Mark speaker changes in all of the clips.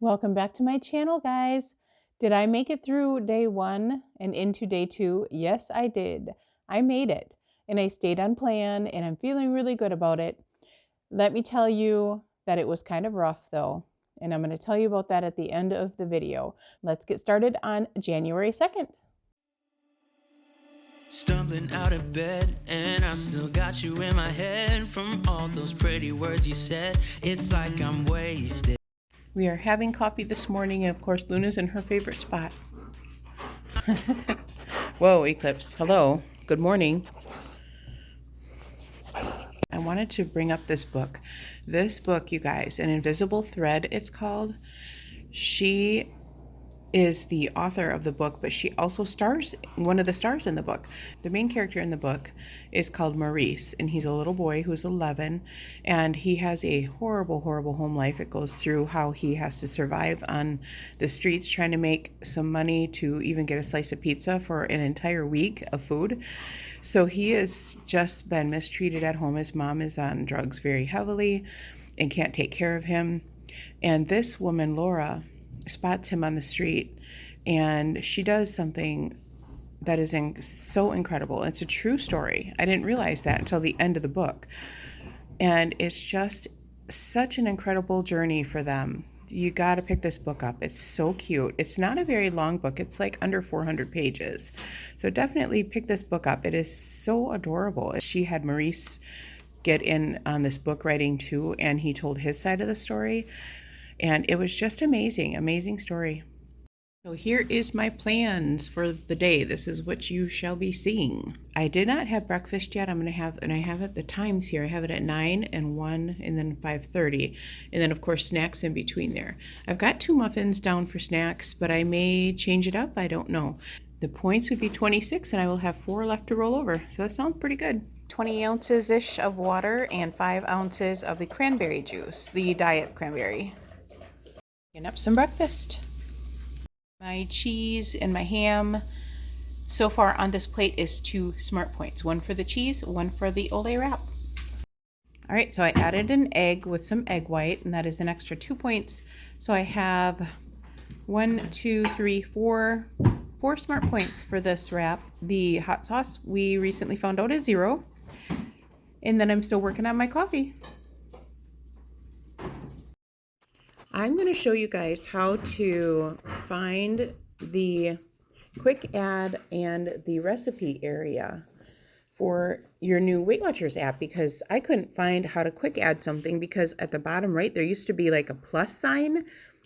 Speaker 1: Welcome back to my channel, guys. Did I make it through day 1 and into day 2? Yes, I did. I made it and I stayed on plan and I'm feeling really good about it. Let me tell you that it was kind of rough though, and I'm going to tell you about that at the end of the video. Let's get started on January 2nd.
Speaker 2: Stumbling out of bed, and I still got you in my head from all those pretty words you said. It's like I'm wasted.
Speaker 1: We are having coffee this morning, and of course, Luna's in her favorite spot. Whoa, Eclipse. Hello. Good morning. I wanted to bring up this book. This book, you guys, An Invisible Thread, it's called. She is the author of the book, but she also stars, one of the stars in the book. The main character in the book is called Maurice, and he's a little boy who's 11, and he has a horrible, horrible home life. It goes through how he has to survive on the streets trying to make some money to even get a slice of pizza for an entire week of food. So he has just been mistreated at home. His mom is on drugs very heavily and can't take care of him. And this woman, Laura, spots him on the street, and she does something that is so incredible. It's a true story. I didn't realize that until the end of the book, and it's just such an incredible journey for them. You got to pick this book up. It's so cute. It's not a very long book. It's like under 400 pages, so definitely pick this book up. It is so adorable. She had Maurice get in on this book writing too, and he told his side of the story. And it was just amazing, amazing story. So here is my plans for the day. This is what you shall be seeing. I did not have breakfast yet. I'm going to have, and I have it, the times here. I have it at 9 and 1 and then 5:30. And then, of course, snacks in between there. I've got 2 muffins down for snacks, but I may change it up. I don't know. The points would be 26, and I will have 4 left to roll over. So that sounds pretty good. 20 ounces-ish of water and 5 ounces of the cranberry juice, the diet cranberry. Getting up some breakfast. My cheese and my ham so far on this plate is 2 Smart Points. 1 for the cheese, 1 for the Olay wrap. All right, so I added an egg with some egg white, and that is an extra 2 points. So I have 1, 2, 3, 4 Smart Points for this wrap. The hot sauce we recently found out is 0. And then I'm still working on my coffee. I'm going to show you guys how to find the quick add and the recipe area for your new Weight Watchers app, because I couldn't find how to quick add something, because at the bottom right there used to be like a plus sign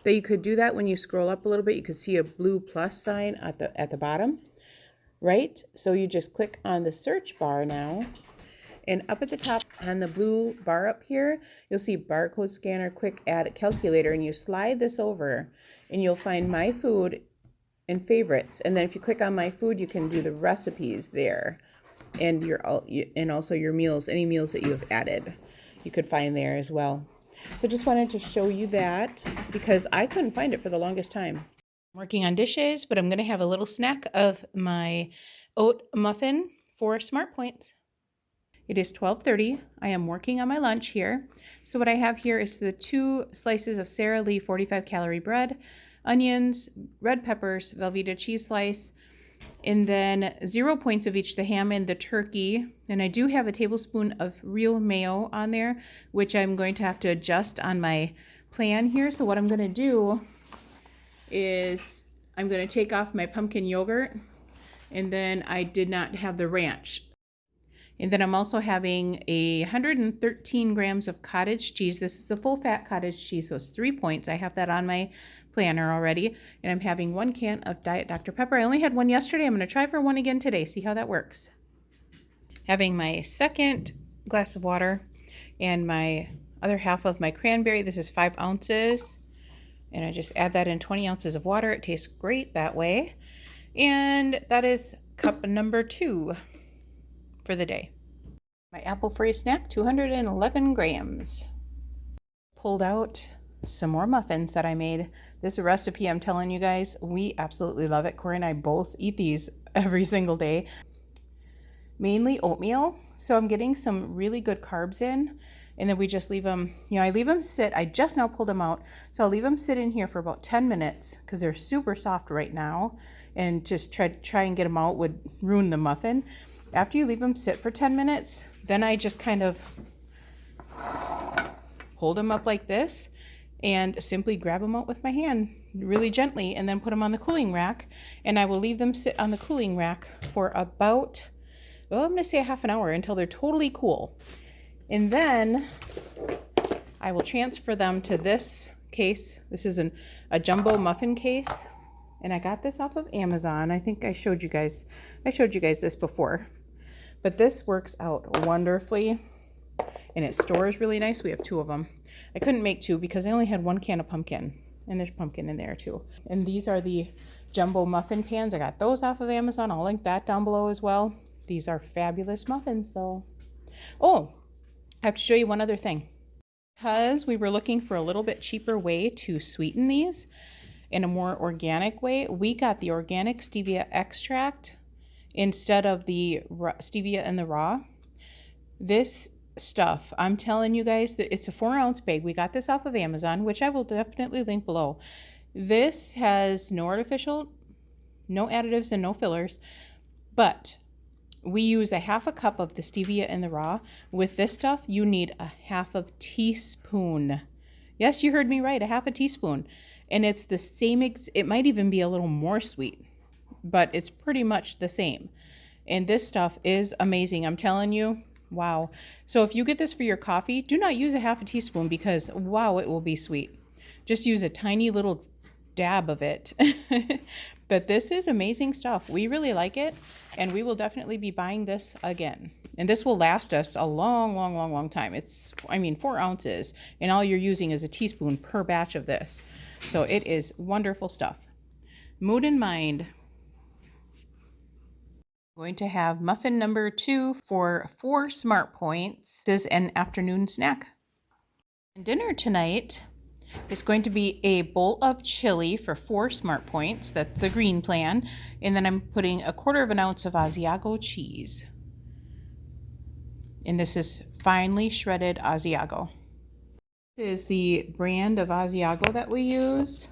Speaker 1: that you could do that. When you scroll up a little bit, you could see a blue plus sign at the bottom right. So you just click on the search bar now. And up at the top on the blue bar up here, you'll see barcode scanner, quick add calculator, and you slide this over and you'll find my food and favorites. And then if you click on my food, you can do the recipes there, and also your meals, any meals that you have added, you could find there as well. So just wanted to show you that because I couldn't find it for the longest time. I'm working on dishes, but I'm going to have a little snack of my oat muffin for Smart Points. It is 12:30. I am working on my lunch here. So what I have here is the 2 slices of Sara Lee 45-calorie bread, onions, red peppers, Velveeta cheese slice, and then 0 points of each, the ham and the turkey. And I do have a tablespoon of real mayo on there, which I'm going to have to adjust on my plan here. So what I'm going to do is I'm going to take off my pumpkin yogurt, and then I did not have the ranch. And then I'm also having 113 grams of cottage cheese. This is a full-fat cottage cheese, so it's 3 points. I have that on my planner already. And I'm having 1 can of Diet Dr. Pepper. I only had 1 yesterday. I'm going to try for 1 again today, see how that works. Having my second glass of water and my other half of my cranberry. This is 5 ounces. And I just add that in 20 ounces of water. It tastes great that way. And that is cup number 2. For the day. My apple-free snack, 211 grams. Pulled out some more muffins that I made. This recipe, I'm telling you guys, we absolutely love it. Corey and I both eat these every single day. Mainly oatmeal, so I'm getting some really good carbs in. And then we just leave them, you know, I leave them sit. I just now pulled them out. So I'll leave them sit in here for about 10 minutes because they're super soft right now. And just try and get them out would ruin the muffin. After you leave them sit for 10 minutes, then I just kind of hold them up like this and simply grab them out with my hand really gently and then put them on the cooling rack. And I will leave them sit on the cooling rack for about, well, I'm going to say a half an hour until they're totally cool. And then I will transfer them to this case. This is a jumbo muffin case. And I got this off of Amazon. I think I showed you guys this before. But this works out wonderfully. And it stores really nice. We have 2 of them. I couldn't make 2 because I only had 1 can of pumpkin. And there's pumpkin in there too. And these are the jumbo muffin pans. I got those off of Amazon. I'll link that down below as well. These are fabulous muffins though. Oh, I have to show you one other thing. Because we were looking for a little bit cheaper way to sweeten these in a more organic way, we got the organic stevia extract instead of the stevia in the raw. This stuff, I'm telling you guys, that it's a 4-ounce bag. We got this off of Amazon, which I will definitely link below. This has no artificial, no additives and no fillers, but we use a half a cup of the stevia in the raw. With this stuff, you need a half of teaspoon. Yes, you heard me right, a half a teaspoon. And it's the same, it might even be a little more sweet, but it's pretty much the same. And this stuff is amazing. I'm telling you, wow. So if you get this for your coffee, do not use a half a teaspoon because, wow, it will be sweet. Just use a tiny little dab of it. But this is amazing stuff. We really like it, and we will definitely be buying this again. And this will last us a long time. It's, 4 ounces, and all you're using is a teaspoon per batch of this. So it is wonderful stuff. Mood in mind. I'm going to have muffin number 2 for 4 smart points. This is an afternoon snack. And dinner tonight is going to be a bowl of chili for 4 smart points. That's the green plan. And then I'm putting 1/4 ounce of Asiago cheese. And this is finely shredded Asiago. This is the brand of Asiago that we use.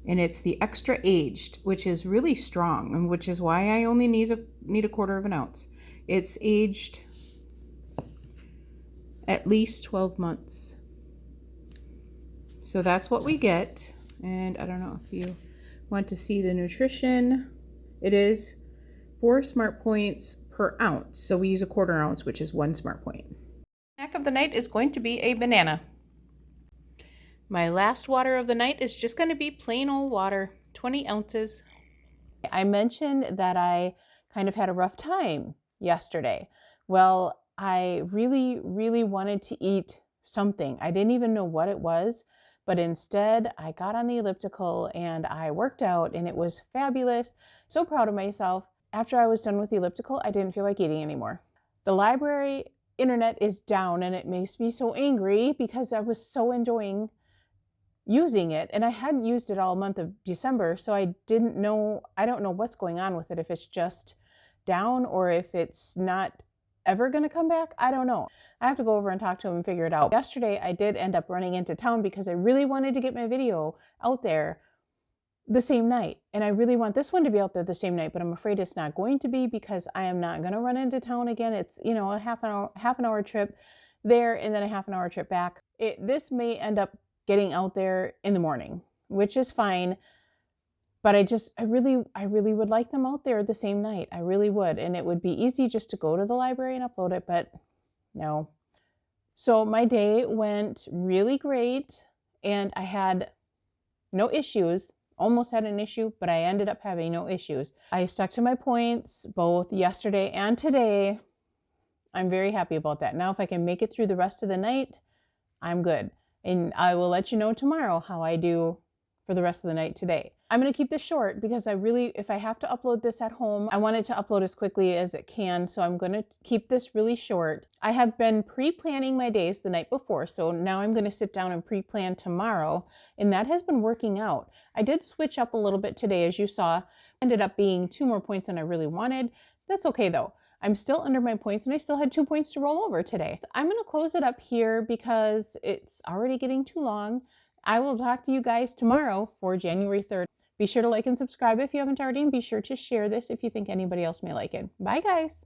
Speaker 1: And it's the extra aged, which is really strong, and which is why I only need 1/4 ounce. It's aged at least 12 months. So that's what we get. And I don't know if you want to see the nutrition. It is 4 smart points per ounce. So we use 1/4 ounce, which is 1 smart point. Snack of the night is going to be a banana. My last water of the night is just going to be plain old water, 20 ounces. I mentioned that I kind of had a rough time yesterday. Well, I really wanted to eat something. I didn't even know what it was, but instead I got on the elliptical and I worked out, and it was fabulous. So proud of myself. After I was done with the elliptical, I didn't feel like eating anymore. The library internet is down, and it makes me so angry because I was so enjoying using it, and I hadn't used it all month of December, so I don't know what's going on with it, if it's just down or if it's not ever going to come back. I don't know. I have to go over and talk to him and figure it out. Yesterday I did end up running into town because I really wanted to get my video out there the same night, and I really want this one to be out there the same night, but I'm afraid it's not going to be because I am not going to run into town again. It's, a half an hour trip there and then a half an hour trip back. This may end up getting out there in the morning, which is fine. But I really would like them out there the same night. I really would. And it would be easy just to go to the library and upload it, but no. So my day went really great, and I had no issues. Almost had an issue, but I ended up having no issues. I stuck to my points both yesterday and today. I'm very happy about that. Now, if I can make it through the rest of the night, I'm good. And I will let you know tomorrow how I do for the rest of the night today. I'm going to keep this short because if I have to upload this at home, I want it to upload as quickly as it can. So I'm going to keep this really short. I have been pre-planning my days the night before. So now I'm going to sit down and pre-plan tomorrow. And that has been working out. I did switch up a little bit today, as you saw. Ended up being 2 more points than I really wanted. That's okay though. I'm still under my points and I still had 2 points to roll over today. I'm going to close it up here because it's already getting too long. I will talk to you guys tomorrow for January 3rd. Be sure to like and subscribe if you haven't already, and be sure to share this if you think anybody else may like it. Bye, guys.